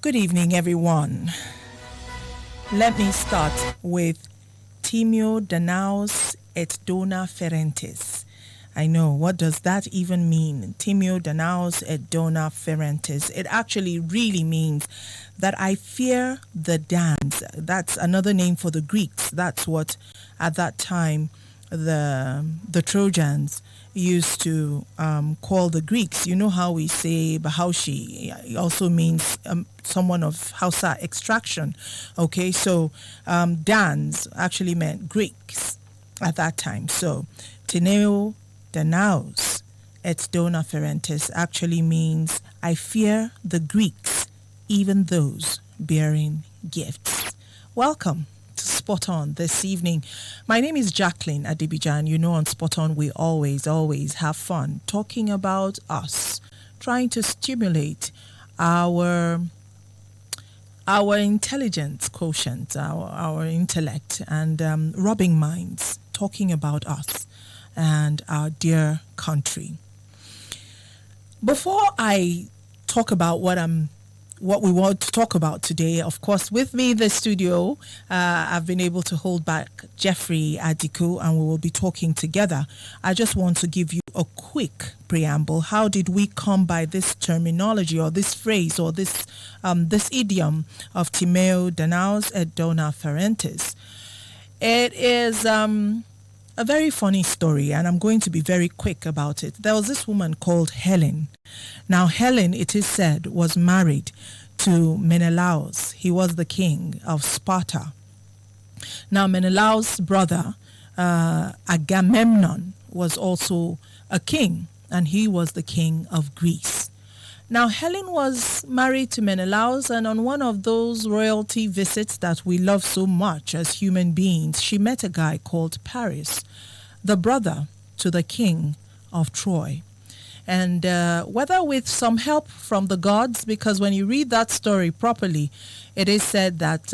Good evening, everyone. Let me start with Timeo Danaos et Dona Ferentes. I know, what does that even mean? Timeo Danaos et Dona Ferentes. It actually really means that I fear the Dans. That's another name for the Greeks. That's what, at that time, the Trojans used to call the Greeks. You know how we say Bahaushi, it also means someone of Hausa extraction. Okay, so Dans actually meant Greeks at that time. So Tineo Danaos et Dona Ferentes actually means I fear the Greeks, even those bearing gifts. Welcome to Spot On this evening. My name is Jacqueline Adibijan. You know, on Spot On we always have fun talking about us, trying to stimulate our intelligence quotient, our intellect, and rubbing minds, talking about us and our dear country. Before I talk about what we want to talk about today, of course, with me in the studio, I've been able to hold back Jeffrey Adiku, and we will be talking together. I just want to give you a quick preamble. How did we come by this terminology or this phrase or this idiom of Timeo Danaos et Dona Ferentes? It is a very funny story, and I'm going to be very quick about it. There was this woman called Helen. Now, Helen, it is said, was married to Menelaus. He was the king of Sparta. Now, Menelaus' brother, Agamemnon, was also a king, and he was the king of Greece. Now, Helen was married to Menelaus, and on one of those royalty visits that we love so much as human beings, she met a guy called Paris, the brother to the king of Troy. And whether with some help from the gods, because when you read that story properly, it is said that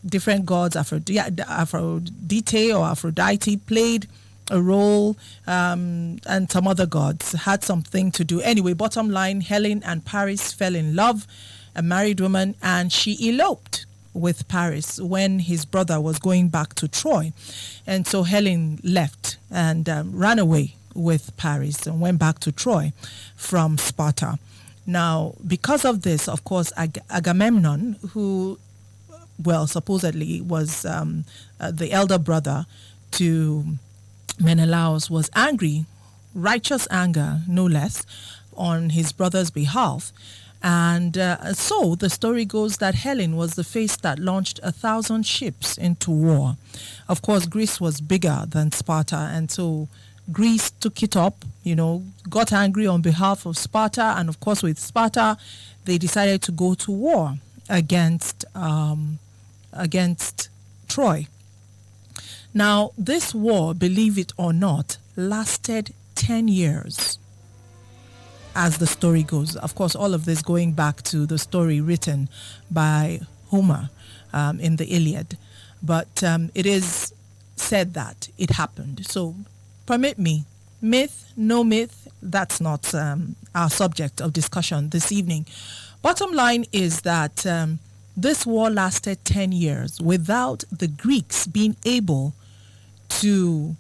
different gods, Aphrodite or Aphrodite, played a role, and some other gods had something to do. Anyway, bottom line, Helen and Paris fell in love, a married woman, and she eloped with Paris when his brother was going back to Troy. And so Helen left and ran away with Paris and went back to Troy from Sparta. Now, because of this, of course, Agamemnon, who, well, supposedly was the elder brother to Menelaus, was angry, righteous anger, no less, on his brother's behalf. And so the story goes that Helen was the face that launched 1,000 ships into war. Of course, Greece was bigger than Sparta, and so Greece took it up, got angry on behalf of Sparta, and of course with Sparta, they decided to go to war against Troy. Now, this war, believe it or not, lasted 10 years, as the story goes. Of course, all of this going back to the story written by Homer in the Iliad. But it is said that it happened. So, permit me, myth, no myth, that's not our subject of discussion this evening. Bottom line is that this war lasted 10 years without the Greeks being able to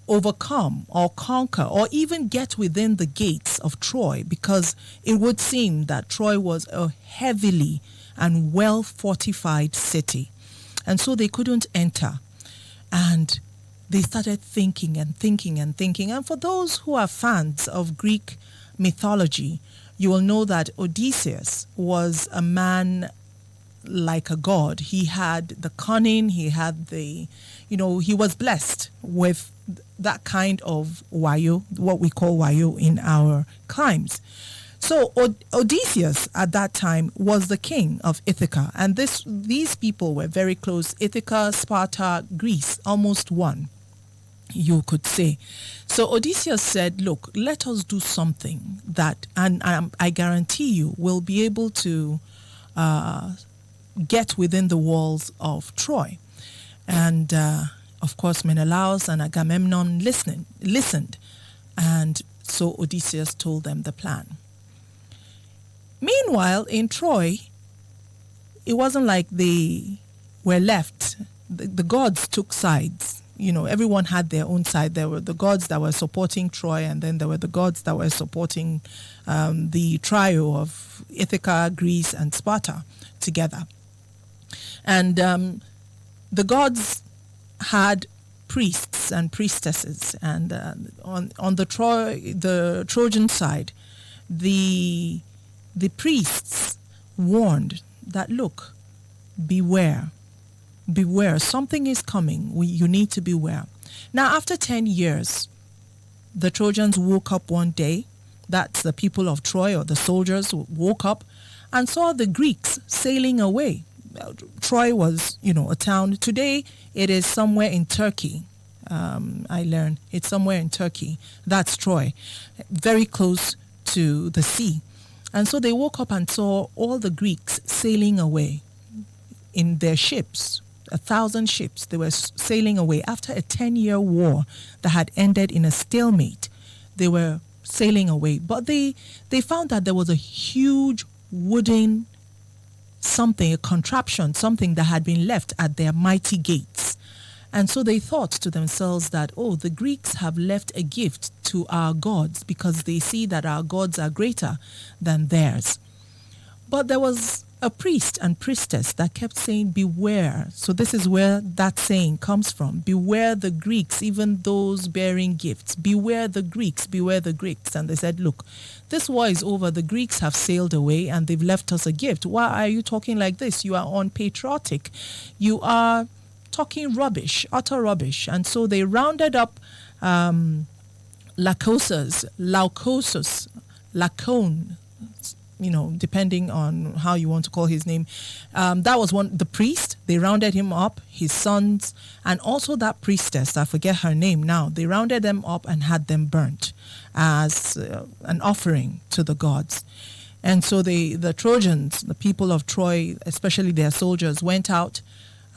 overcome or conquer or even get within the gates of Troy, because it would seem that Troy was a heavily and well fortified city, and so they couldn't enter. And they started thinking. And for those who are fans of Greek mythology, you will know that Odysseus was a man like a god. He had the cunning, he had he was blessed with that kind of wayo, what we call wayo in our climes. So Odysseus at that time was the king of Ithaca, and these people were very close. Ithaca, Sparta, Greece, almost one, you could say. So Odysseus said, look, let us do something that, and I guarantee you, will be able to get within the walls of Troy. And of course, Menelaus and Agamemnon listened. And so Odysseus told them the plan. Meanwhile, in Troy, it wasn't like they were left. The gods took sides. You know, everyone had their own side. There were the gods that were supporting Troy, and then there were the gods that were supporting the trio of Ithaca, Greece, and Sparta together. And the gods had priests and priestesses, and on the Trojan side, the priests warned that, look, beware, something is coming. You need to beware. Now, after 10 years, the Trojans woke up one day. That's the people of Troy, or the soldiers, woke up and saw the Greeks sailing away. Troy was, a town. Today, it is somewhere in Turkey. I learned it's somewhere in Turkey. That's Troy, very close to the sea. And so they woke up and saw all the Greeks sailing away in their ships. 1,000 ships. They were sailing away after a 10-year war that had ended in a stalemate. They were sailing away, but they found that there was a huge wooden something, a contraption, something that had been left at their mighty gates. And so they thought to themselves that, the Greeks have left a gift to our gods because they see that our gods are greater than theirs. But there was a priest and priestess that kept saying, beware. So this is where that saying comes from. Beware the Greeks, even those bearing gifts. Beware the Greeks, beware the Greeks. And they said, look, this war is over. The Greeks have sailed away and they've left us a gift. Why are you talking like this? You are unpatriotic. You are talking rubbish, utter rubbish. And so they rounded up Lacosus, Lacone, depending on how you want to call his name. That was the priest. They rounded him up, his sons, and also that priestess, I forget her name now. They rounded them up and had them burnt as an offering to the gods. And so the Trojans, the people of Troy, especially their soldiers, went out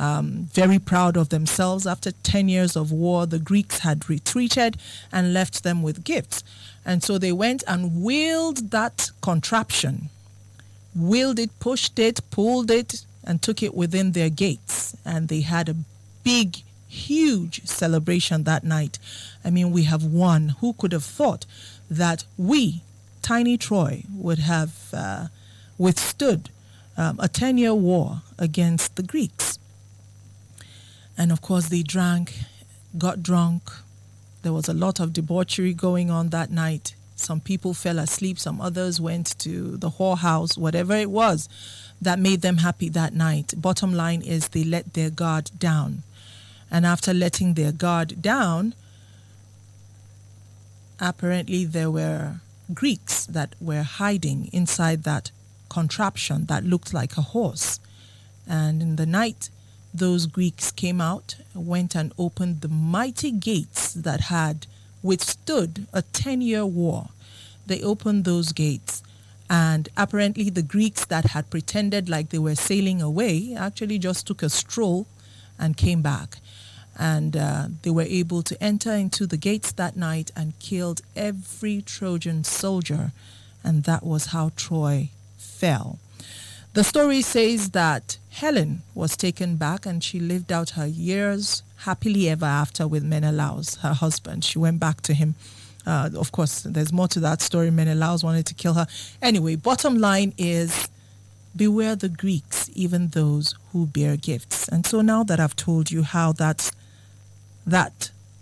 very proud of themselves. After 10 years of war, the Greeks had retreated and left them with gifts. And so they went and wheeled that contraption, wheeled it, pushed it, pulled it, and took it within their gates. And they had a big, huge celebration that night. I mean, we have won. Who could have thought that we, tiny Troy, would have withstood a 10-year war against the Greeks? And of course, they drank, got drunk. There was a lot of debauchery going on that night. Some people fell asleep. Some others went to the whorehouse, whatever it was that made them happy that night. Bottom line is they let their guard down. And after letting their guard down, apparently there were Greeks that were hiding inside that contraption that looked like a horse. And in the night, those Greeks came out, went and opened the mighty gates that had withstood a 10-year war. They opened those gates, and apparently the Greeks that had pretended like they were sailing away actually just took a stroll and came back. And they were able to enter into the gates that night and killed every Trojan soldier, and that was how Troy fell. The story says that Helen was taken back and she lived out her years happily ever after with Menelaus, her husband. She went back to him. Of course, there's more to that story. Menelaus wanted to kill her. Anyway, bottom line is, beware the Greeks, even those who bear gifts. And so now that I've told you how that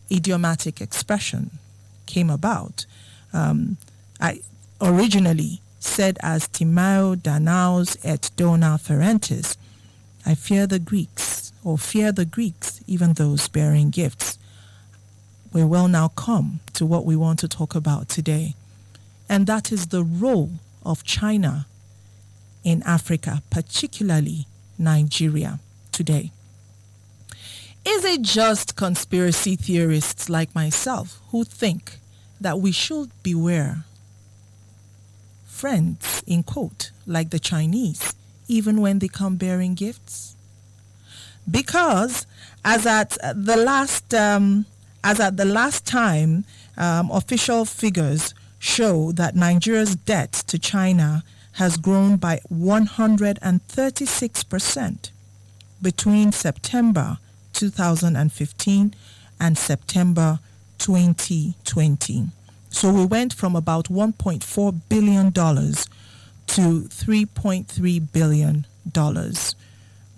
idiomatic expression came about, I originally said as Timao Danaos et Dona Ferentis, I fear the Greeks, even those bearing gifts. We will now come to what we want to talk about today, and that is the role of China in Africa, particularly Nigeria today. Is it just conspiracy theorists like myself who think that we should beware friends, in quote, like the Chinese, even when they come bearing gifts? Because as at the last time, official figures show that Nigeria's debt to China has grown by 136% between September 2015 and September 2020. So we went from about $1.4 billion to $3.3 billion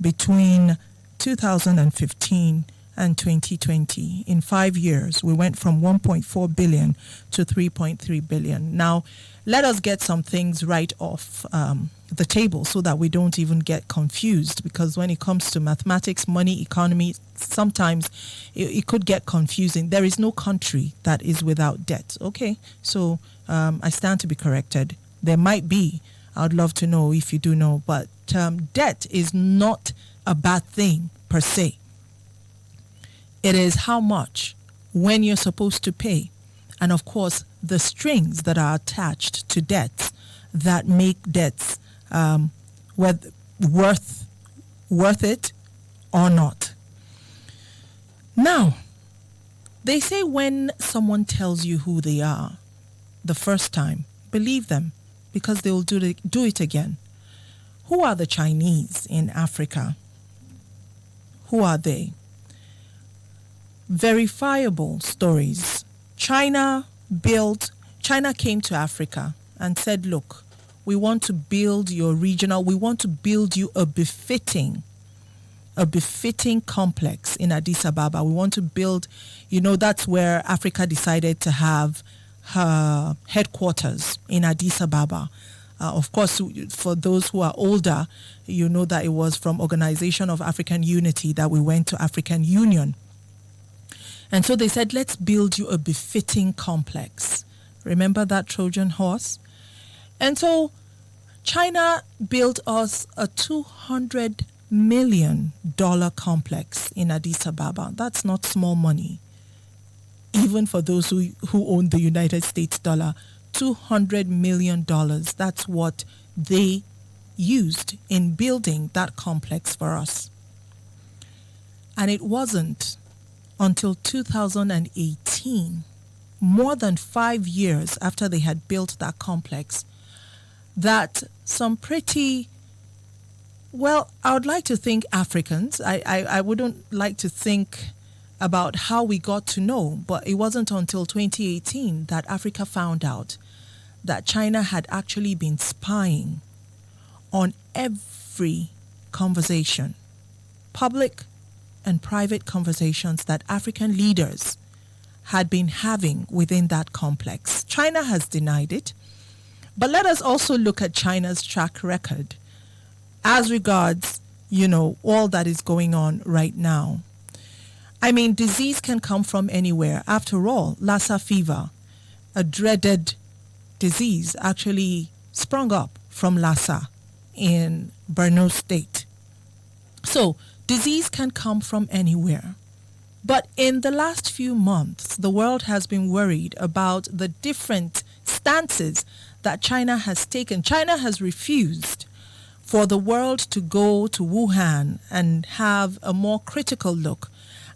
between 2015 and 2020. In 5 years, we went from 1.4 billion to 3.3 billion. Now, let us get some things right off the table so that we don't even get confused, because when it comes to mathematics, money, economy, sometimes it could get confusing. There is no country that is without debt. Okay, so I stand to be corrected. There might be. I'd love to know if you do know, but debt is not a bad thing per se. It is how much, when you're supposed to pay, and of course the strings that are attached to debts that make debts worth it or not. Now, they say when someone tells you who they are the first time, believe them, because they will do it again. Who are the Chinese in Africa? Who are they? Verifiable stories. China came to Africa and said, look, we want to build your regional, we want to build you a befitting complex in Addis Ababa. We want to build, that's where Africa decided to have her headquarters, in Addis Ababa. Of course, for those who are older, you know that it was from Organization of African Unity that we went to African Union. And so they said, let's build you a befitting complex. Remember that Trojan horse? And so China built us a $200 million complex in Addis Ababa. That's not small money, even for those who own the United States dollar. $200 million. That's what they used in building that complex for us. And it wasn't until 2018, more than 5 years after they had built that complex, that some pretty, well, I would like to think Africans, I wouldn't like to think about how we got to know, but it wasn't until 2018 that Africa found out that China had actually been spying on every conversation, public and private conversations that African leaders had been having within that complex. China has denied it, but let us also look at China's track record as regards, all that is going on right now. I mean, disease can come from anywhere. After all, Lassa fever, a dreaded disease, actually sprung up from Lassa in Borno State. So, disease can come from anywhere. But in the last few months, the world has been worried about the different stances that China has taken. China has refused for the world to go to Wuhan and have a more critical look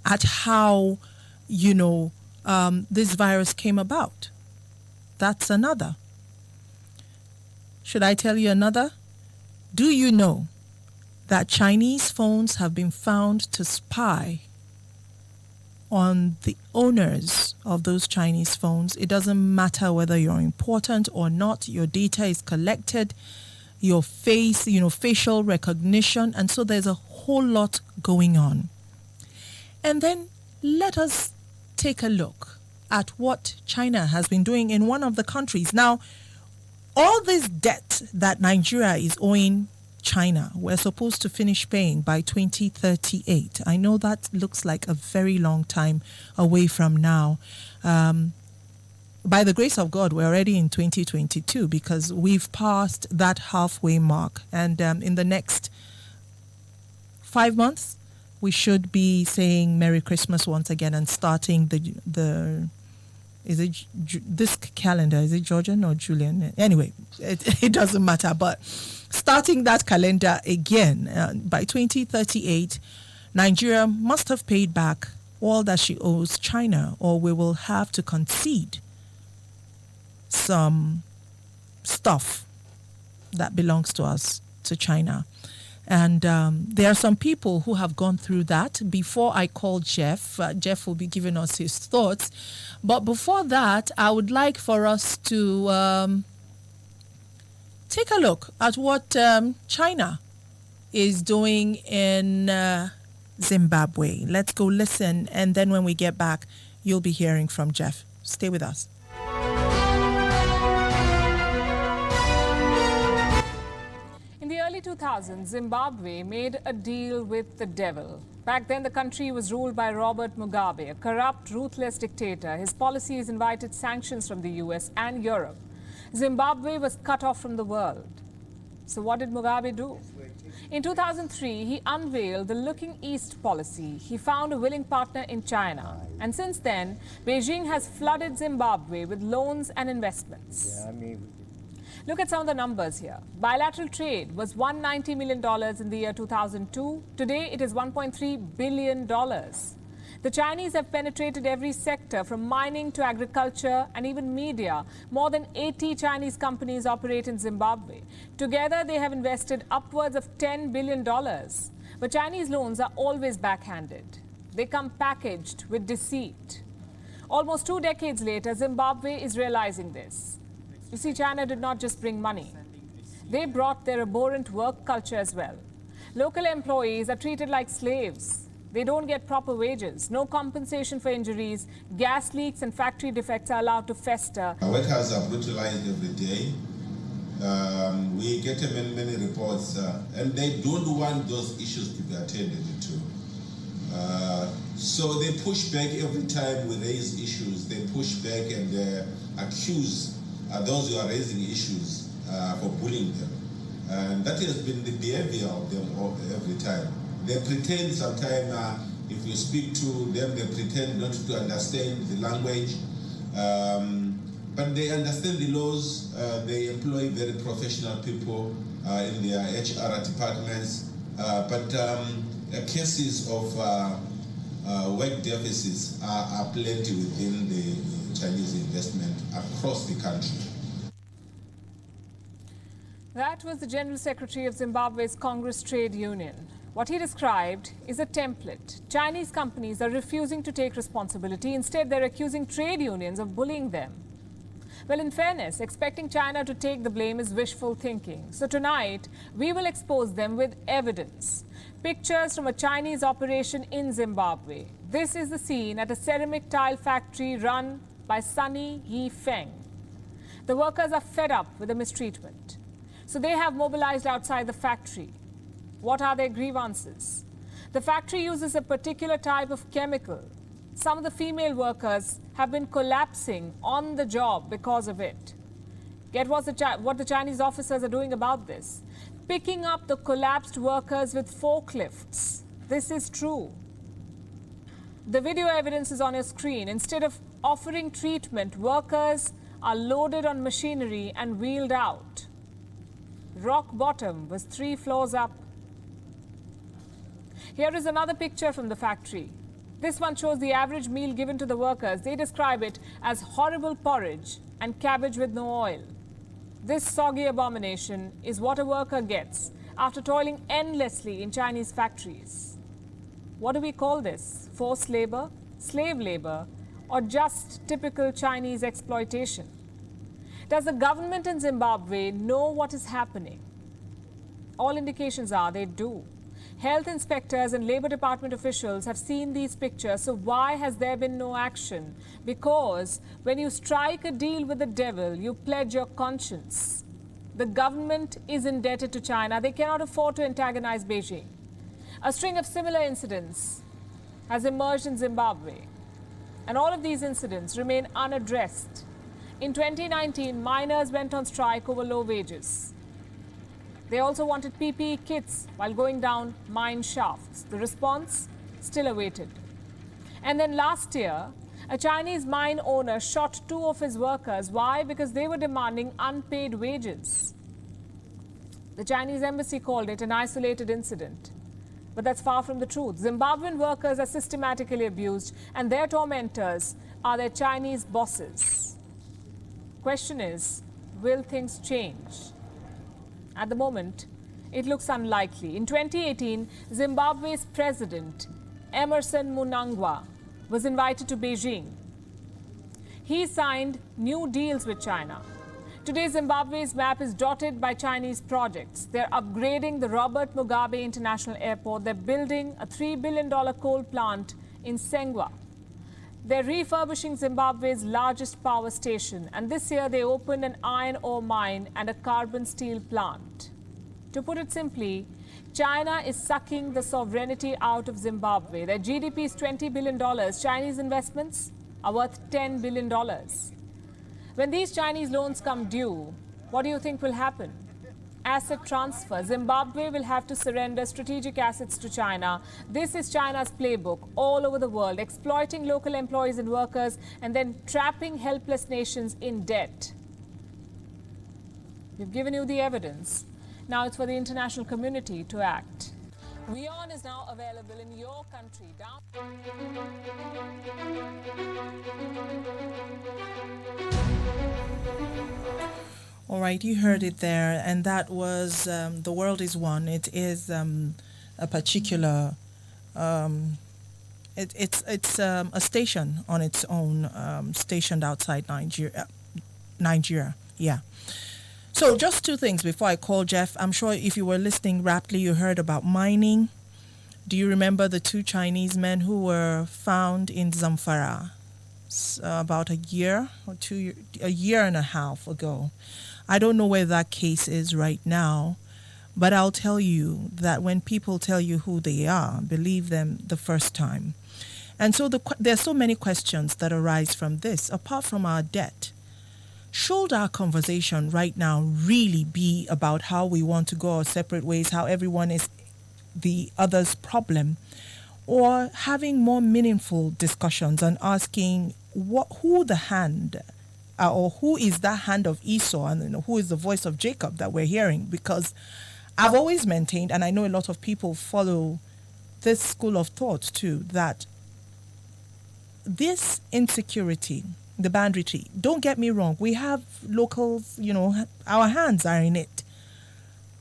at how, this virus came about. That's another. Should I tell you another? Do you know that Chinese phones have been found to spy on the owners of those Chinese phones? It doesn't matter whether you're important or not. Your data is collected, your face, facial recognition. And so there's a whole lot going on. And then let us take a look at what China has been doing in one of the countries. Now, all this debt that Nigeria is owing China, we're supposed to finish paying by 2038. I know that looks like a very long time away from now. By the grace of God, we're already in 2022 because we've passed that halfway mark. And in the next 5 months, we should be saying Merry Christmas once again and starting the is it this calendar? Is it Georgian or Julian? Anyway, it doesn't matter. But starting that calendar again, by 2038, Nigeria must have paid back all that she owes China, or we will have to concede some stuff, that belongs to us, to China. And there are some people who have gone through that. Before I call Jeff, Jeff will be giving us his thoughts. But before that, I would like for us to take a look at what China is doing in Zimbabwe. Let's go listen. And then when we get back, you'll be hearing from Jeff. Stay with us. In the early 2000s, Zimbabwe made a deal with the devil. Back then, the country was ruled by Robert Mugabe, a corrupt, ruthless dictator. His policies invited sanctions from the US and Europe. Zimbabwe was cut off from the world. So what did Mugabe do? In 2003, he unveiled the Looking East policy. He found a willing partner in China. And since then, Beijing has flooded Zimbabwe with loans and investments. Look at some of the numbers here. Bilateral trade was $190 million in the year 2002. Today, it is $1.3 billion. The Chinese have penetrated every sector from mining to agriculture and even media. More than 80 Chinese companies operate in Zimbabwe. Together, they have invested upwards of $10 billion. But Chinese loans are always backhanded. They come packaged with deceit. Almost 2 decades later, Zimbabwe is realizing this. You see, China did not just bring money. They brought their abhorrent work culture as well. Local employees are treated like slaves. They don't get proper wages, no compensation for injuries, gas leaks and factory defects are allowed to fester. Workers are brutalized every day. We get many reports, and they don't want those issues to be attended to. So they push back every time we raise issues. They push back and accuse those who are raising issues for bullying them. And that has been the behavior of them every time. They pretend sometimes, if you speak to them, they pretend not to understand the language. But they understand the laws. They employ very professional people in their HR departments. But cases of work deficits are plenty within the Chinese investment across the country. That was the General Secretary of Zimbabwe's Congress Trade Union. What he described is a template. Chinese companies are refusing to take responsibility. Instead, they're accusing trade unions of bullying them. Well, in fairness, expecting China to take the blame is wishful thinking. So tonight, we will expose them with evidence. Pictures from a Chinese operation in Zimbabwe. This is the scene at a ceramic tile factory run by Sunny Yifeng. The workers are fed up with the mistreatment. So they have mobilized outside the factory. What are their grievances? The factory uses a particular type of chemical. Some of the female workers have been collapsing on the job because of it. Get what the Chinese officers are doing about this. Picking up the collapsed workers with forklifts. This is true. The video evidence is on your screen. Instead of offering treatment, workers are loaded on machinery and wheeled out. Rock bottom was 3 floors up. Here is another picture from the factory. This one shows the average meal given to the workers. They describe it as horrible porridge and cabbage with no oil. This soggy abomination is what a worker gets after toiling endlessly in Chinese factories. What do we call this? Forced labor, slave labor, or just typical Chinese exploitation? Does the government in Zimbabwe know what is happening? All indications are they do. Health inspectors and Labor Department officials have seen these pictures, so why has there been no action? Because when you strike a deal with the devil, you pledge your conscience. The government is indebted to China. They cannot afford to antagonize Beijing. A string of similar incidents has emerged in Zimbabwe, and all of these incidents remain unaddressed. In 2019, miners went on strike over low wages. They also wanted PPE kits while going down mine shafts. The response still awaited. And then last year, a Chinese mine owner shot 2 of his workers. Why? Because they were demanding unpaid wages. The Chinese embassy called it an isolated incident. But that's far from the truth. Zimbabwean workers are systematically abused, and their tormentors are their Chinese bosses. Question is, will things change? At the moment, it looks unlikely. In 2018, Zimbabwe's president, Emmerson Mnangagwa, was invited to Beijing. He signed new deals with China. Today, Zimbabwe's map is dotted by Chinese projects. They're upgrading the Robert Mugabe International Airport. They're building a $3 billion coal plant in Sengwa. They're refurbishing Zimbabwe's largest power station. And this year, they opened an iron ore mine and a carbon steel plant. To put it simply, China is sucking the sovereignty out of Zimbabwe. Their GDP is $20 billion. Chinese investments are worth $10 billion. When these Chinese loans come due, what do you think will happen? Asset transfer. Zimbabwe will have to surrender strategic assets to China. This is China's playbook all over the world, exploiting local employees and workers and then trapping helpless nations in debt. We've given you the evidence. Now it's for the international community to act. WION is now available in your country. All right, you heard it there, and that was The World is One. It is a particular, it's a station on its own, stationed outside Nigeria, yeah. So just two things before I call Jeff. I'm sure if you were listening raptly, you heard about mining. Do you remember the two Chinese men who were found in Zamfara about a year and a half ago? I don't know where that case is right now, but I'll tell you that when people tell you who they are, believe them the first time. And so there's so many questions that arise from this, apart from our debt. Should our conversation right now really be about how we want to go our separate ways, how everyone is the other's problem, or having more meaningful discussions and asking who the hand or who is that hand of Esau and who is the voice of Jacob that we're hearing? Because I've always maintained, and I know a lot of people follow this school of thought too, that this insecurity, the banditry, don't get me wrong, we have locals, our hands are in it.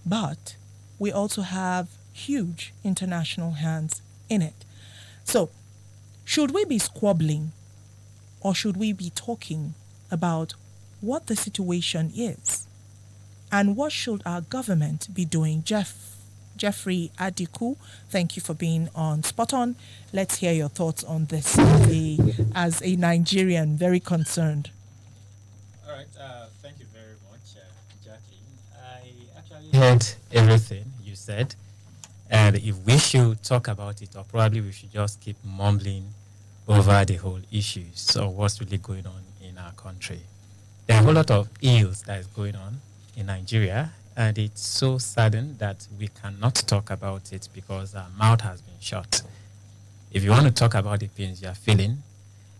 But we also have huge international hands in it. So, should we be squabbling or should we be talking about what the situation is and what should our government be doing? Jeffrey Adiku, thank you for being on Spot On. Let's hear your thoughts on this as a Nigerian, very concerned. All right, thank you very much, Jackie. I actually heard everything you said, and if we should talk about it, or probably we should just keep mumbling over the whole issue. So what's really going on in our country? There are a whole lot of ills that is going on in Nigeria, and it's so sudden that we cannot talk about it because our mouth has been shut. If you want to talk about the pains you are feeling,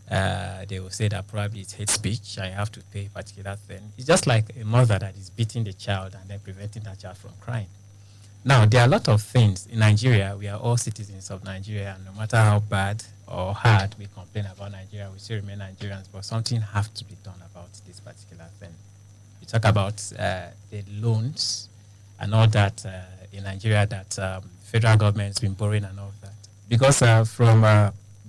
they will say that probably it's hate speech. I have to pay a particular thing. It's just like a mother that is beating the child and then preventing that child from crying. Now, there are a lot of things in Nigeria. We are all citizens of Nigeria, and no matter how bad or hard we complain about Nigeria, we still remain Nigerians, but something has to be done about this particular thing. You talk about the loans and all that in Nigeria that federal government has been borrowing and all that. Because from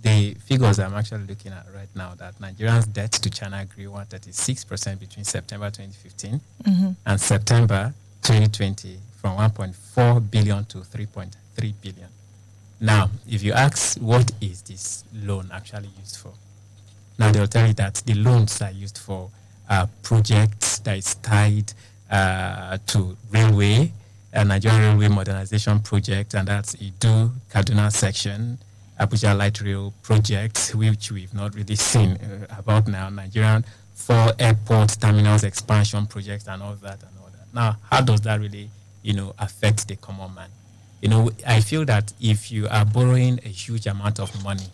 the figures I'm actually looking at right now, that Nigeria's debt to China grew 136% between September 2015 and September 2020, from 1.4 billion to 3.3 billion. Now, if you ask what is this loan actually used for, now they'll tell you that the loans are used for projects that is tied to railway, Nigerian Railway Modernization Project, and that's Idu Kaduna section, Abuja Light Rail Project, which we've not really seen about now, Nigerian 4 airport terminals expansion projects and all that. Now, how does that really, affect the common man? I feel that if you are borrowing a huge amount of money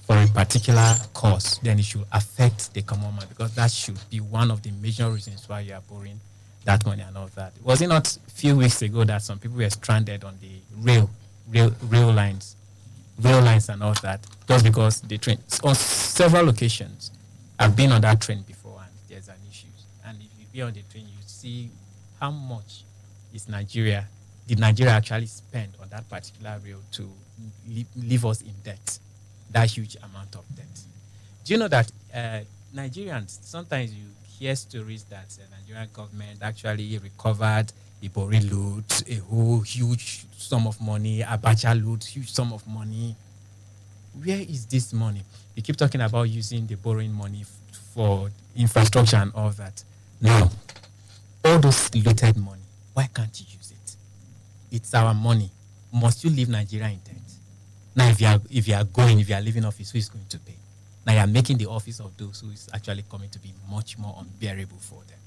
for a particular cause, then it should affect the common man, because that should be one of the major reasons why you are borrowing that money and all that. Was it not a few weeks ago that some people were stranded on the rail lines and all that, just because the train, on several occasions, I've been on that train before and there's an issue. And if you be on the train, you see how much is Nigeria. Did Nigeria actually spend on that particular rail to leave us in debt, that huge amount of debt? Do you know that Nigerians, sometimes you hear stories that the Nigerian government actually recovered Ibori loot, a whole huge sum of money, Abacha loot, huge sum of money. Where is this money? You keep talking about using the borrowing money for infrastructure and all that. Now, all those looted money, why can't you use it? It's our money. Must you leave Nigeria in debt? Now, if you are leaving office, who is going to pay? Now you are making the office of those who is actually coming to be much more unbearable for them.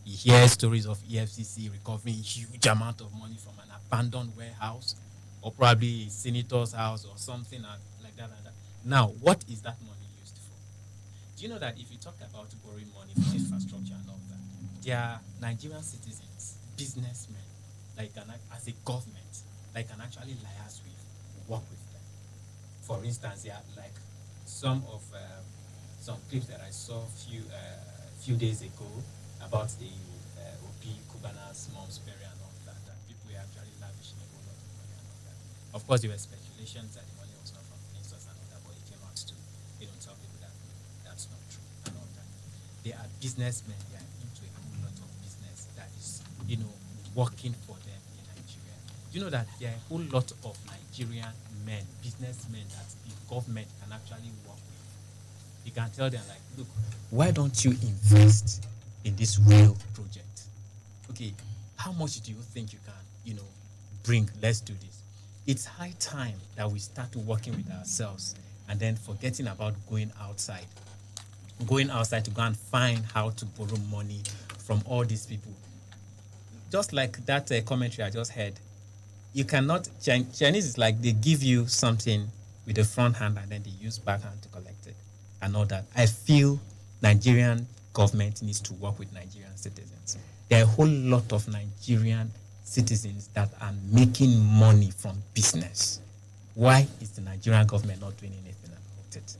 You hear stories of EFCC recovering huge amount of money from an abandoned warehouse, or probably a senator's house or something like that. Now, what is that money used for? Do you know that if you talk about borrowing money for infrastructure and all that, there are Nigerian citizens, businessmen, as a government, can actually liaise with, work with them. For instance, there are some clips that I saw few days ago about the OP Cubana's mom's burial and all that people were actually lavishing a whole lot of money and all that. Of course, there were speculations that the money was not from clean source and all that, but it came out to tell people that that's not true and all that. They are businessmen. They are into a whole lot of business that is working for them in Nigeria. You know that there are a whole lot of Nigerian men, businessmen that the government can actually work with. You can tell them look, why don't you invest in this rail project? Okay, how much do you think you can, bring? Let's do this. It's high time that we start working with ourselves and then forgetting about going outside to go and find how to borrow money from all these people. Just like that commentary I just heard, you cannot, Chinese is like they give you something with the front hand and then they use backhand to collect it and all that. I feel Nigerian government needs to work with Nigerian citizens. There are a whole lot of Nigerian citizens that are making money from business. Why is the Nigerian government not doing anything about it?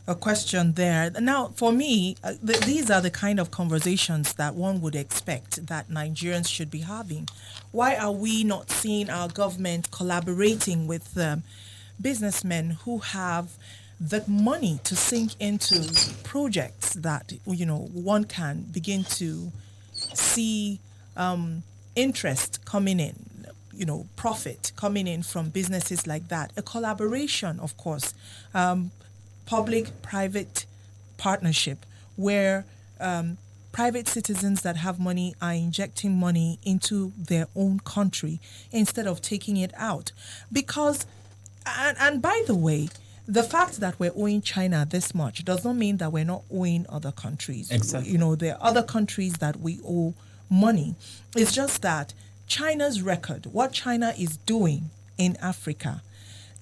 A question there. Now, for me, these are the kind of conversations that one would expect that Nigerians should be having. Why are we not seeing our government collaborating with businessmen who have the money to sink into projects that, one can begin to see interest coming in, profit coming in from businesses like that? A collaboration, of course, public-private partnership where private citizens that have money are injecting money into their own country instead of taking it out. Because, and by the way, the fact that we're owing China this much does not mean that we're not owing other countries. Exactly. There are other countries that we owe money. It's just that China's record, what China is doing in Africa,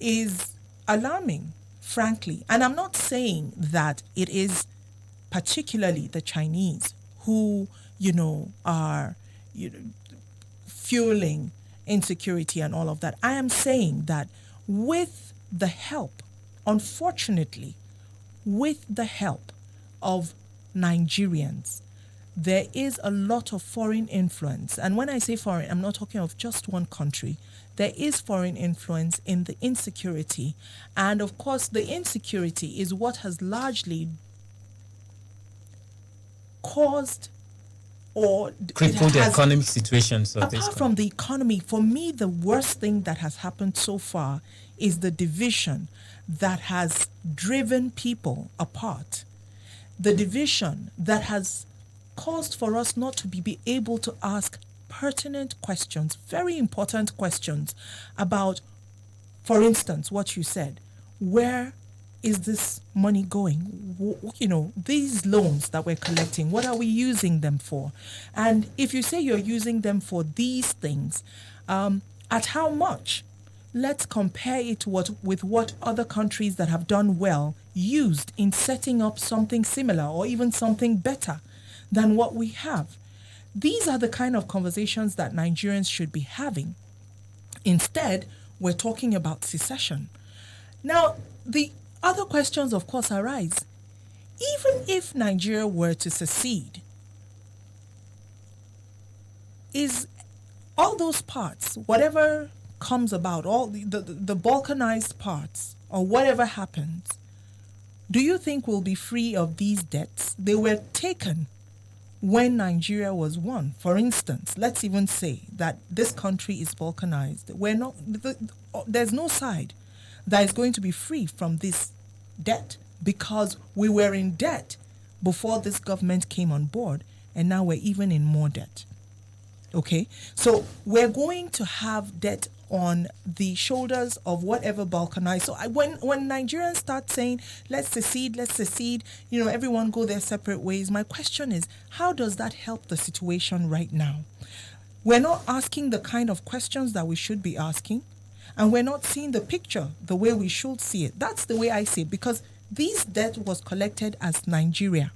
is alarming, frankly. And I'm not saying that it is particularly the Chinese who, are fueling insecurity and all of that. I am saying that with the help, unfortunately, with the help of Nigerians, there is a lot of foreign influence. And when I say foreign, I'm not talking of just one country. There is foreign influence in the insecurity. And of course, the insecurity is what has largely caused or crippled the economic situations of this country. Apart from the economy, for me, the worst thing that has happened so far is the division that has driven people apart. The division that has caused for us not to be able to ask pertinent questions, very important questions about, for instance, what you said. Where is this money going? These loans that we're collecting, what are we using them for? And if you say you're using them for these things, at how much? Let's compare it with what other countries that have done well used in setting up something similar or even something better than what we have. These are the kind of conversations that Nigerians should be having. Instead, we're talking about secession. Now, the other questions, of course, arise. Even if Nigeria were to secede, is all those parts, whatever comes about, all the balkanized parts, or whatever happens, do you think we'll be free of these debts? They were taken when Nigeria was won. For instance, let's even say that this country is balkanized. There's no side that is going to be free from this debt, because we were in debt before this government came on board, and now we're even in more debt. Okay, so we're going to have debt on the shoulders of whatever balkanized. So when Nigerians start saying, let's secede, everyone go their separate ways, my question is, how does that help the situation right now? We're not asking the kind of questions that we should be asking, and we're not seeing the picture the way we should see it. That's the way I see it, because this debt was collected as Nigeria.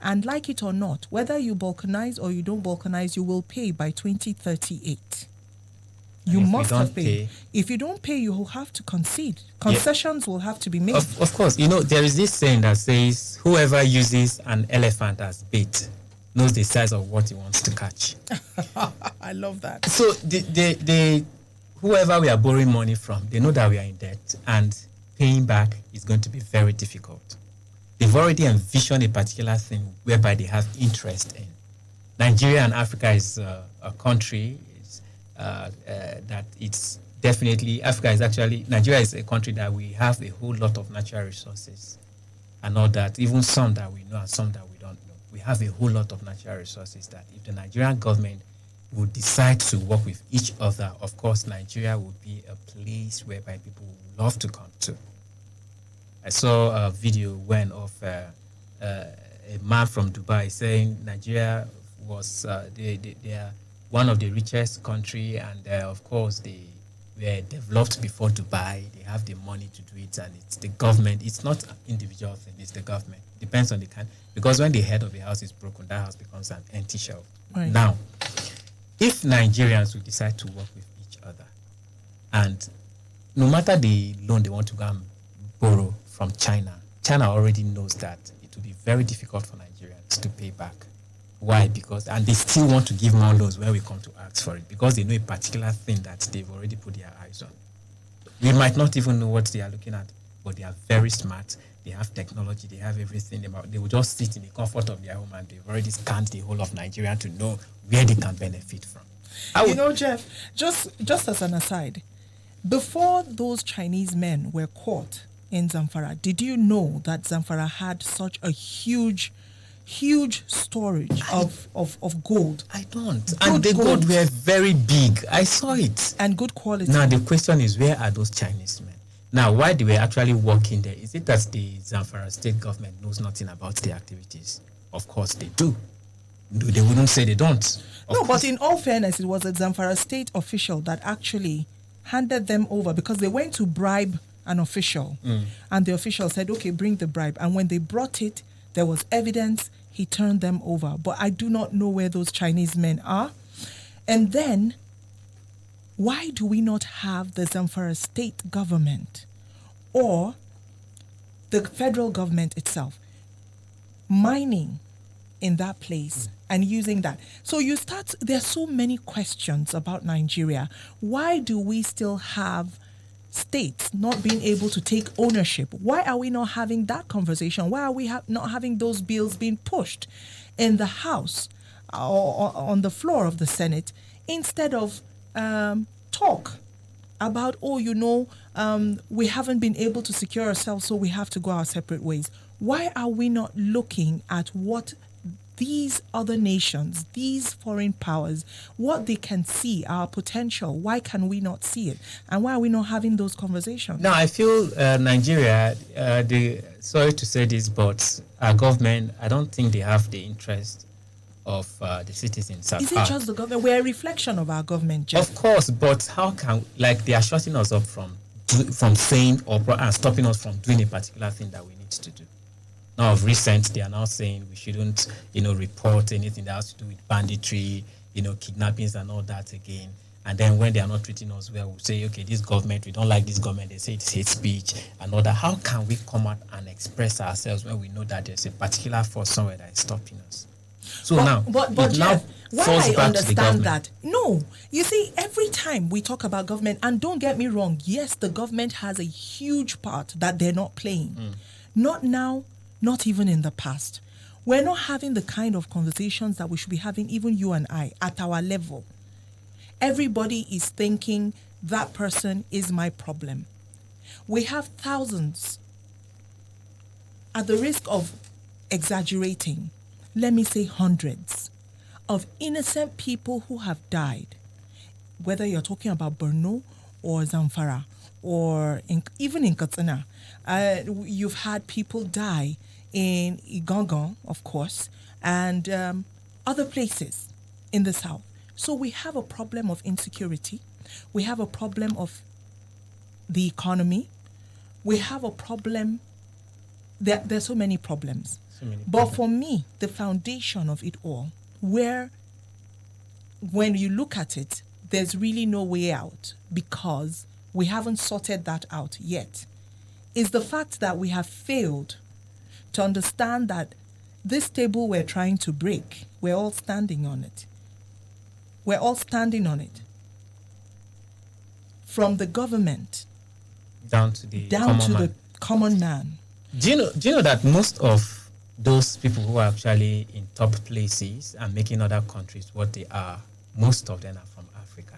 And like it or not, whether you balkanize or you don't balkanize, you will pay by 2038. You must have paid. If you don't pay, you will have to concede. Concessions will have to be made. Of course. There is this saying that says, whoever uses an elephant as bait knows the size of what he wants to catch. I love that. So whoever we are borrowing money from, they know that we are in debt, and paying back is going to be very difficult. They've already envisioned a particular thing whereby they have interest in. Nigeria and Africa is a country that it's definitely, Nigeria is a country that we have a whole lot of natural resources and all that, even some that we know and some that we don't know. We have a whole lot of natural resources that if the Nigerian government would decide to work with each other, of course, Nigeria would be a place whereby people would love to come to. I saw a video of a man from Dubai saying Nigeria was they are one of the richest country, and of course they were developed before Dubai. They have the money to do it, and it's the government. It's not an individual thing. It's the government. Depends on the kind. Because when the head of the house is broken, that house becomes an empty shell. Right. Now, if Nigerians will decide to work with each other, and no matter the loan they want to go and borrow from China already knows that it will be very difficult for Nigerians to pay back. Why? Because, and they still want to give more loans when we come to ask for it, because they know a particular thing that they've already put their eyes on. We might not even know what they are looking at, but they are very smart. They have technology. They have everything. They will just sit in the comfort of their home, and they've already scanned the whole of Nigeria to know where they can benefit from. Jeff, just as an aside, before those Chinese men were caught in Zamfara, did you know that Zamfara had such a huge storage of gold? I don't. And the gold were very big. I saw it. And good quality. Now the question is, where are those Chinese men? Now, why they were actually working there? Is it that the Zamfara state government knows nothing about their activities? Of course they do. They wouldn't say they don't. But in all fairness, it was a Zamfara state official that actually handed them over, because they went to bribe an official, and the official said, okay, bring the bribe. And when they brought it, there was evidence. He turned them over. But I do not know where those Chinese men are. And then, why do we not have the Zamfara state government or the federal government itself mining in that place and using that? So there's so many questions about Nigeria. Why do we still have states not being able to take ownership? Why are we not having that conversation? Why are we not having those bills being pushed in the House or on the floor of the Senate, instead of talk about, we haven't been able to secure ourselves, so we have to go our separate ways? Why are we not looking at what these other nations, these foreign powers, what they can see, our potential? Why can we not see it? And why are we not having those conversations? No, I feel Nigeria, sorry to say this, but our government, I don't think they have the interest of the citizens. Is it just the government? We're a reflection of our government, Jeff. Of course, but how can, they are shutting us up from saying and stopping us from doing a particular thing that we need to do. Now, of recent, they are now saying we shouldn't, report anything that has to do with banditry, kidnappings and all that again. And then when they are not treating us well, we'll say, okay, this government, we don't like this government. They say it's hate speech and all that. How can we come out and express ourselves when we know that there's a particular force somewhere that is stopping us? So but While falls I back to the understand government. that, no, you see, every time we talk about government, and don't get me wrong, yes, the government has a huge part that they're not playing. Not now, not even in the past. We're not having the kind of conversations that we should be having, even you and I, at our level. Everybody is thinking that person is my problem. We have thousands, at the risk of exaggerating, let me say hundreds, of innocent people who have died, whether you're talking about Borno or Zamfara or even in Katsina. You've had people die in Igangan, of course, and other places in the south. So we have a problem of insecurity. We have a problem of the economy. We have a problem. There's so many problems. But for me, the foundation of it all, where when you look at it, there's really no way out because we haven't sorted that out yet, is the fact that we have failed to understand that this table we're trying to break, we're all standing on it. We're all standing on it. From the government down to the common man. Do you know that most of those people who are actually in top places and making other countries what they are, most of them are from Africa?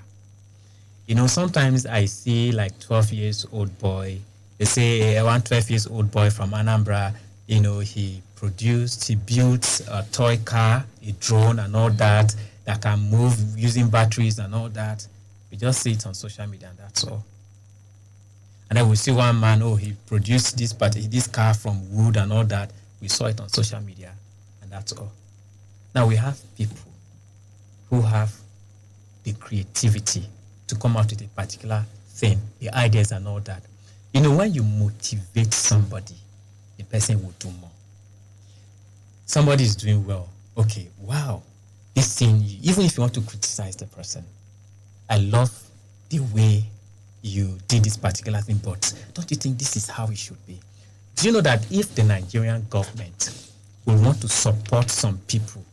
You know, sometimes I see like 12 years old boy, they say one 12 years old boy from Anambra, you know, he built a toy car, a drone and all that can move using batteries and all that. We just see it on social media and that's all. And then we see one man, he produced this car from wood and all that. We saw it on social media and that's all. Now we have people who have the creativity to come out with a particular thing, the ideas and all that. You know, when you motivate somebody, the person will do more. Somebody is doing well. Okay, wow. This thing, even if you want to criticize the person, I love the way you did this particular thing, but don't you think this is how it should be? Do you know that if the Nigerian government will want to support some people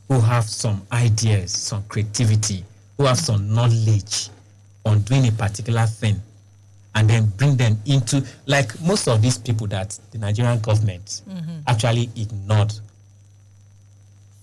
who have some ideas, some creativity, who have some knowledge on doing a particular thing, and then bring them into, like most of these people that the Nigerian government actually ignored.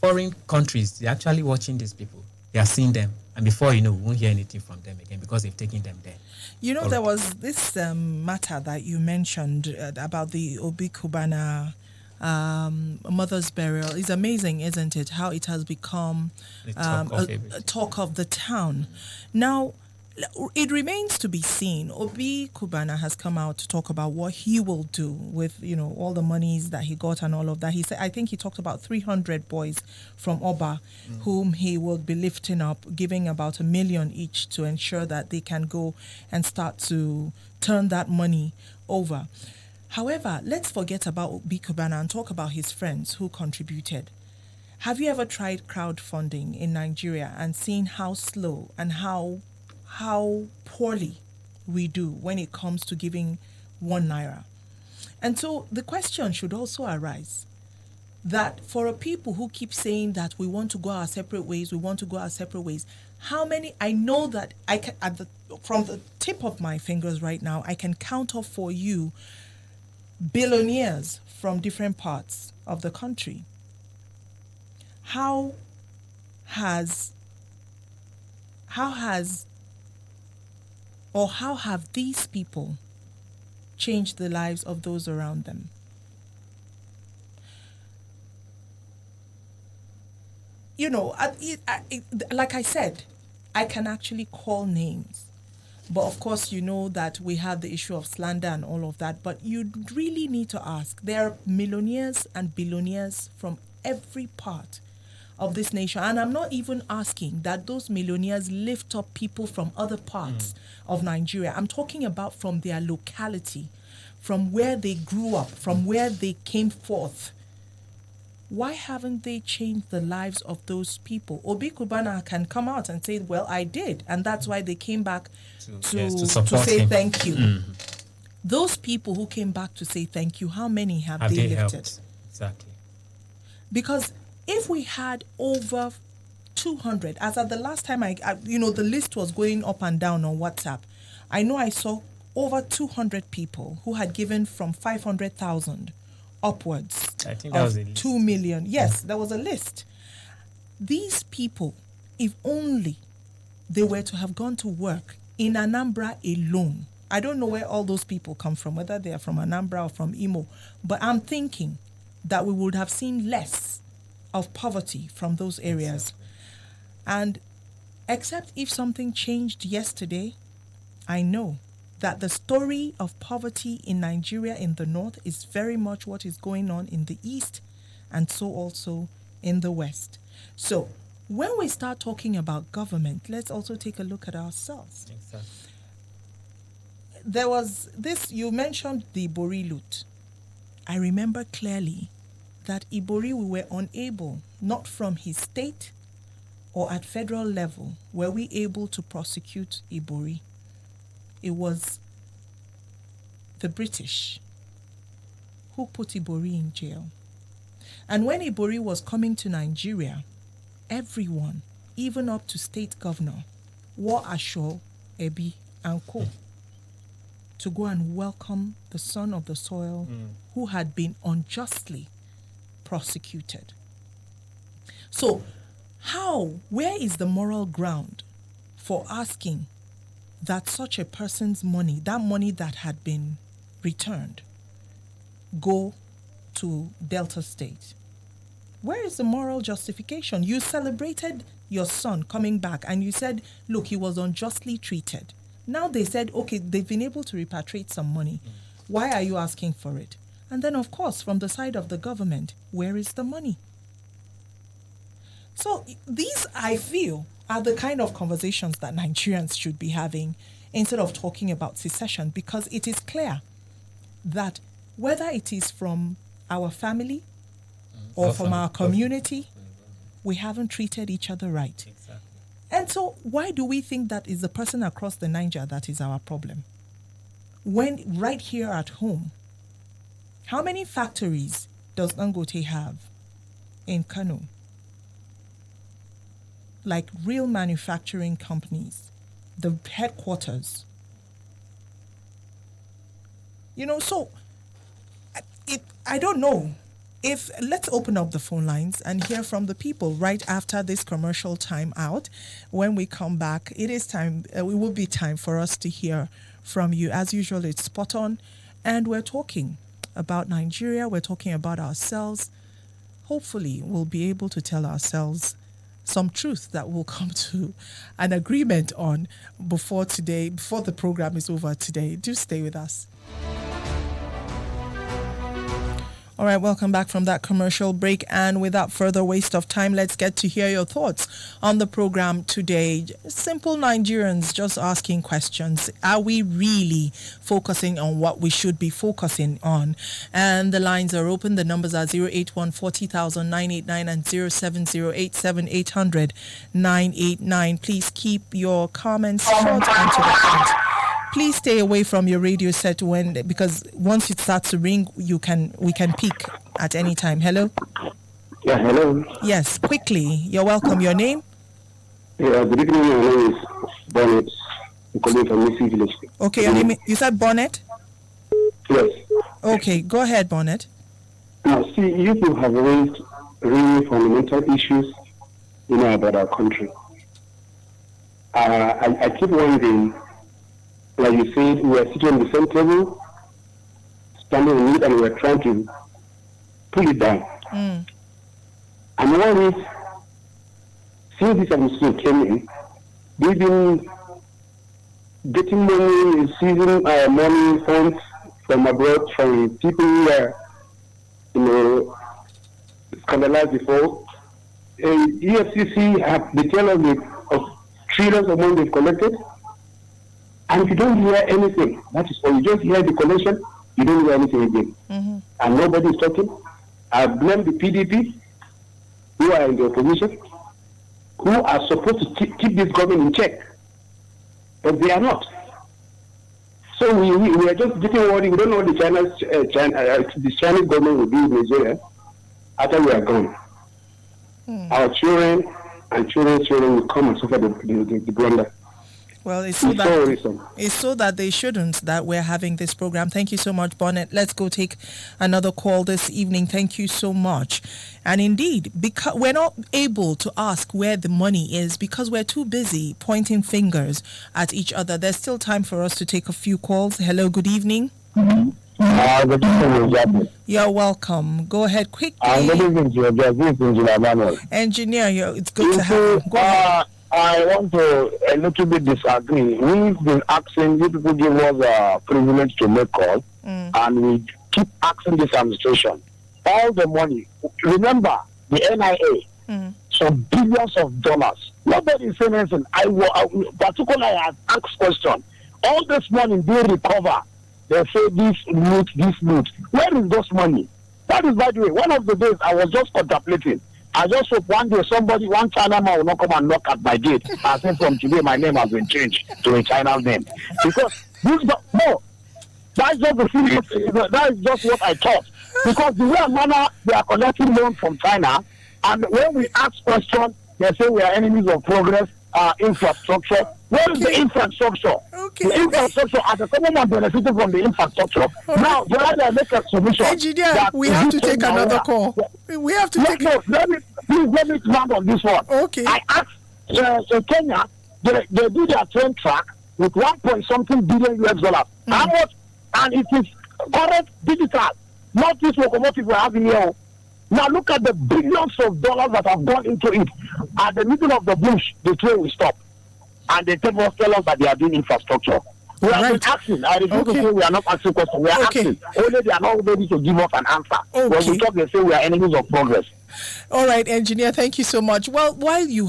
Foreign countries, they're actually watching these people. They are seeing them. And before you know, we won't hear anything from them again because they've taken them there. You know, there was this matter that you mentioned about the Obi Kubana mother's burial. It's amazing, isn't it, how it has become a talk of the town. Now, it remains to be seen. Obi Kubana has come out to talk about what he will do with, you know, all the monies that he got and all of that. He said, I think he talked about 300 boys from Oba, whom he will be lifting up, giving about $1 million each to ensure that they can go and start to turn that money over. However, let's forget about Obi Kubana and talk about his friends who contributed. Have you ever tried crowdfunding in Nigeria and seen how slow and how poorly we do when it comes to giving 1 naira? And so the question should also arise that for a people who keep saying that we want to go our separate ways, how many, I know that I can, from the tip of my fingers right now, I can count off for you billionaires from different parts of the country. How have these people changed the lives of those around them? You know, like I said, I can actually call names. But of course, you know that we have the issue of slander and all of that. But you really need to ask. There are millionaires and billionaires from every part of this nation. And I'm not even asking that those millionaires lift up people from other parts of Nigeria. I'm talking about from their locality, from where they grew up, from where they came forth. Why haven't they changed the lives of those people? Obi Kubana can come out and say, well, I did. And that's why they came back to say him. Thank you. Those people who came back to say thank you, how many have they lifted? Helped? Exactly. Because if we had over 200. As at the last time the list was going up and down on WhatsApp. I know I saw over 200 people who had given from 500,000 upwards. I think that was a list. 2 million. Yes, there was a list. These people, if only they were to have gone to work in Anambra alone. I don't know where all those people come from, whether they are from Anambra or from Imo, but I'm thinking that we would have seen less of poverty from those areas. Exactly. And except if something changed yesterday, I know that the story of poverty in Nigeria in the north is very much what is going on in the east, and so also in the west. So when we start talking about government, let's also take a look at ourselves. Exactly. There was this, you mentioned the Ibori loot. I remember clearly that Ibori, we were unable, not from his state or at federal level, were we able to prosecute Ibori. It was the British who put Ibori in jail. And when Ibori was coming to Nigeria, everyone, even up to state governor, wore Asho, Ebi, and Co. to go and welcome the son of the soil who had been unjustly prosecuted. So, where is the moral ground for asking that such a person's money, that money that had been returned, go to Delta State? Where is the moral justification? You celebrated your son coming back and you said, look, he was unjustly treated. Now they said, okay, they've been able to repatriate some money. Why are you asking for it? And then, of course, from the side of the government, where is the money? So these, I feel, are the kind of conversations that Nigerians should be having instead of talking about secession, because it is clear that whether it is from our family or from our community, we haven't treated each other right. Exactly. And so why do we think that is the person across the Niger that is our problem? When right here at home, how many factories does Dangote have in Kano? Like real manufacturing companies, the headquarters. So I don't know. Let's open up the phone lines and hear from the people right after this commercial time out. When we come back, it will be time for us to hear from you. As usual, it's spot on. And we're talking about Nigeria. We're talking about ourselves. Hopefully, we'll be able to tell ourselves some truth that we'll come to an agreement on before the program is over today. Do stay with us. All right, welcome back from that commercial break. And without further waste of time, let's get to hear your thoughts on the program today. Simple Nigerians just asking questions. Are we really focusing on what we should be focusing on? And the lines are open. The numbers are 081 40,000 989 and 0708 7800 989. Please keep your comments short and to the point. Please stay away from your radio set because once it starts to ring, we can peak at any time. Hello? Yeah, hello. Yes, quickly. You're welcome. Your name? Yeah, good evening. My name is Bonnet. I'm calling from Missy Village. Okay, your name, you said Bonnet? Yes. Okay, go ahead, Bonnet. Now, see, you people have raised really fundamental issues, about our country. I keep wondering, like you said, we are sitting on the same table, standing on it, and we are trying to pull it down. And one is, since this administration came in, they've been getting money, receiving money funds from abroad, from people who are, scandalized before. EFCC they tell us of trillions of money they've collected. And you don't hear anything. That is all. You just hear the collection, you don't hear anything again. And nobody is talking. I blame the PDP, who are in the opposition, who are supposed to keep this government in check. But they are not. So we are just getting worried. We don't know what the Chinese government will do in Nigeria after we are gone. Our children and children will come and suffer the blunder. Well, it's so that they shouldn't that we're having this program. Thank you so much, Bonnet. Let's go take another call this evening. Thank you so much. And indeed, because we're not able to ask where the money is because we're too busy pointing fingers at each other. There's still time for us to take a few calls. Hello, good evening. Good evening. You're welcome. Go ahead quickly. Good evening, Engineer, it's good to have you. Go ahead. I want to a little bit disagree. We've been asking, you people give us a privilege to make calls, and we keep asking this administration. All the money, remember the NIA, some billions of dollars. Nobody is saying anything. Particularly I have asked question. All this money they recover. They say this loot. Where is those money? That is, by the way, one of the days I was just contemplating. I just hope one day one Chinaman will not come and knock at my gate and say from today my name has been changed to a China name. Because that's just the thing. That is just what I thought. Because the way and manner they are collecting loans from China, and when we ask questions, they say we are enemies of progress, infrastructure. Where is the infrastructure? Okay. The infrastructure, as a common man benefiting from the infrastructure. Now, they make a solution. Engineer, we have to take another call. We have to take. No, let me land on this one. Okay. I asked Kenya, they do their train track with 1.something billion US. How much? And it is current digital, not this locomotive we have in here. Now look at the billions of dollars that have gone into it. At the middle of the bush, the train will stop. And they tell us that they are doing infrastructure. We are not asking. I refuse to say we are not asking questions. We are asking. Only they are not ready to give us an answer. When we talk, they say we are enemies of progress. All right, Engineer, thank you so much. Well, while you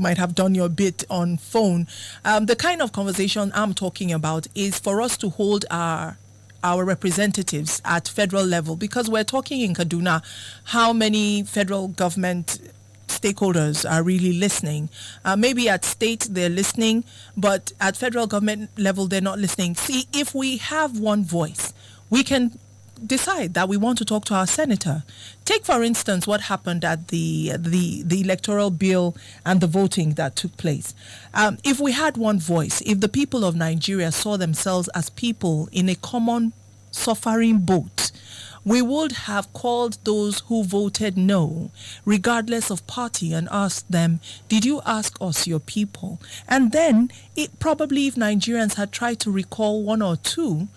might have done your bit on phone, the kind of conversation I'm talking about is for us to hold our representatives at federal level, because we're talking in Kaduna how many federal government stakeholders are really listening. Maybe at state they're listening, but at federal government level they're not listening. See, if we have one voice, we can decide that we want to talk to our senator. Take, for instance, what happened at the electoral bill and the voting that took place. If we had one voice, if the people of Nigeria saw themselves as people in a common suffering boat, we would have called those who voted no, regardless of party, and asked them, did you ask us, your people? And then, probably if Nigerians had tried to recall one or two,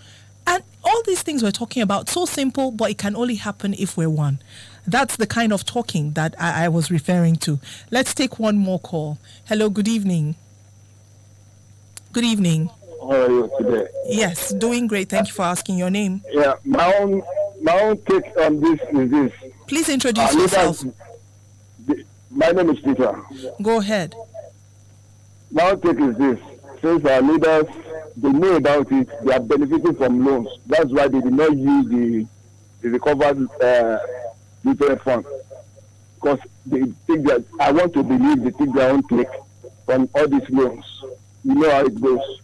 and all these things we're talking about, so simple, but it can only happen if we're one. That's the kind of talking that I was referring to. Let's take one more call. Hello, good evening. Good evening. How are you today? Yes, doing great. Thank you for asking your name. Yeah, my own take on this is this. Please introduce yourself. My name is Peter. Go ahead. My own take is this. Since our leaders, they know about it, they are benefiting from loans. That's why they did not use the recovered mutual fund. Because they think that, I want to believe they take their own take from all these loans. You know how it goes.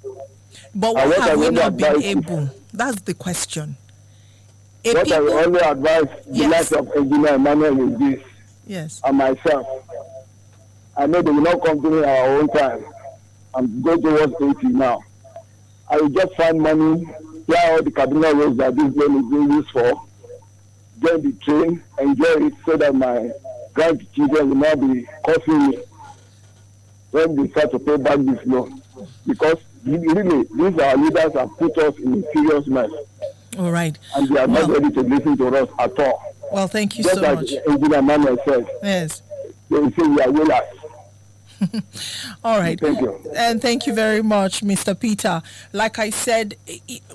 But what have we not been able? That's the question. What I will only advise the likes of Engineer Emmanuel with this, and myself. I know they will not come to me at our own time. I'm going towards 80 now. I will just find money, clear all the Kaduna roads that this loan is being used for, get the train, enjoy it so that my grandchildren will not be costing me when they start to pay back this loan. Because really, these our leaders have put us in a serious mess. All right. And they are not ready to listen to us at all. Well, thank you just so like much. Engineer Manuel said. Yes. They will say we are winners. All right. Thank you. And thank you very much, Mr. Peter. Like I said,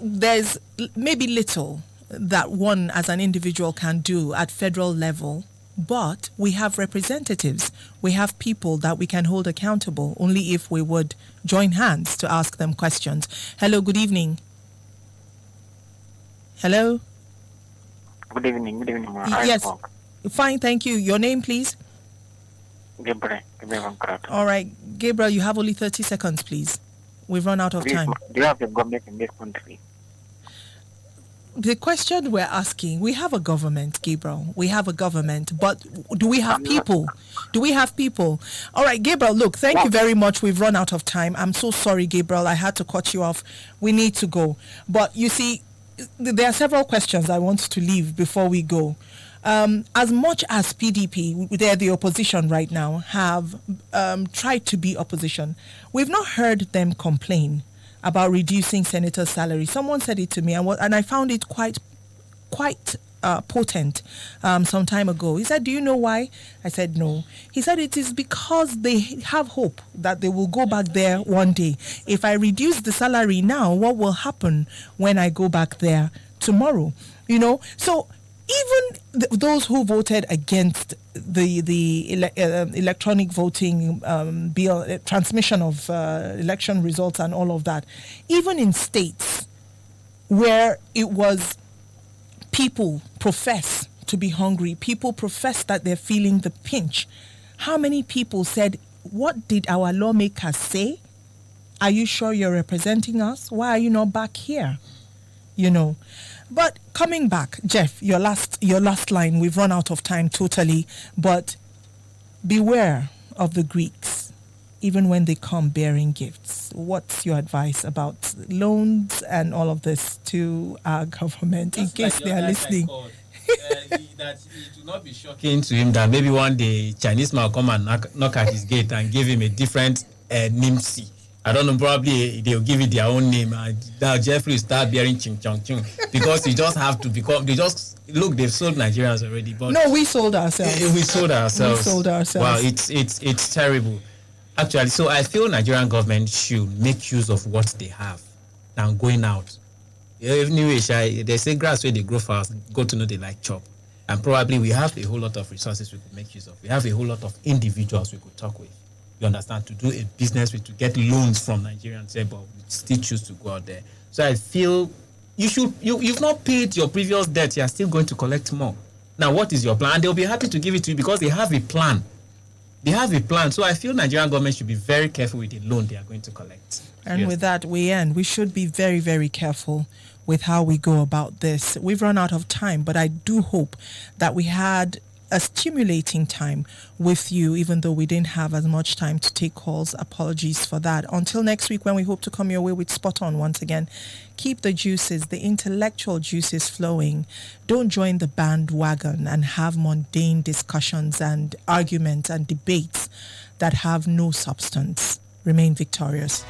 there's maybe little that one as an individual can do at federal level, but we have representatives. We have people that we can hold accountable only if we would join hands to ask them questions. Hello, good evening. Hello? Good evening. Yes. Fine, thank you. Your name, please? Gabriel. All right. Gabriel, you have only 30 seconds, please. We've run out of time. Do you have a government in this country? the question we're asking, we have a government, Gabriel. We have a government, but do we have people? Do we have people? All right, Gabriel, look, thank you very much. We've run out of time. I'm so sorry, Gabriel. I had to cut you off. We need to go. But you see, there are several questions I want to leave before we go. As much as PDP, they're the opposition right now, have tried to be opposition, we've not heard them complain about reducing senators' salary. Someone said it to me, and I found it quite potent some time ago. He said, do you know why? I said, no. He said, it is because they have hope that they will go back there one day. If I reduce the salary now, what will happen when I go back there tomorrow? You know, so even those who voted against the electronic voting bill, transmission of election results and all of that, even in states where it was people profess to be hungry, people profess that they're feeling the pinch, how many people said, what did our lawmakers say? Are you sure you're representing us? Why are you not back here? You know. But coming back, Jeff, your last line, we've run out of time totally, but beware of the Greeks, even when they come bearing gifts. What's your advice about loans and all of this to our government, in case they are listening? That it will not be shocking to him that maybe one day Chinese man will come and knock at his gate and give him a different NIMC. I don't know, probably they'll give it their own name, and now Jeffrey will start bearing ching chong chung because you just have to become. They've sold Nigerians already, but no, we sold ourselves. We sold ourselves. We sold ourselves. Wow, it's terrible, actually. So I feel Nigerian government should make use of what they have than going out. Anyway, they say grass where they grow fast, go to know they like chop, and probably we have a whole lot of resources we could make use of. We have a whole lot of individuals we could talk with. You understand, to do a business with, to get loans from Nigerians, but we still choose to go out there. So I feel you've not paid your previous debt, you're still going to collect more. Now, what is your plan? And they'll be happy to give it to you because they have a plan. They have a plan. So I feel Nigerian government should be very careful with the loan they are going to collect. And with that, we end. We should be very, very careful with how we go about this. We've run out of time, but I do hope that we had a stimulating time with you, even though we didn't have as much time to take calls. Apologies for that. Until next week, when we hope to come your way with Spot On once again, keep the juices, the intellectual juices flowing. Don't join the bandwagon and have mundane discussions and arguments and debates that have no substance. Remain victorious.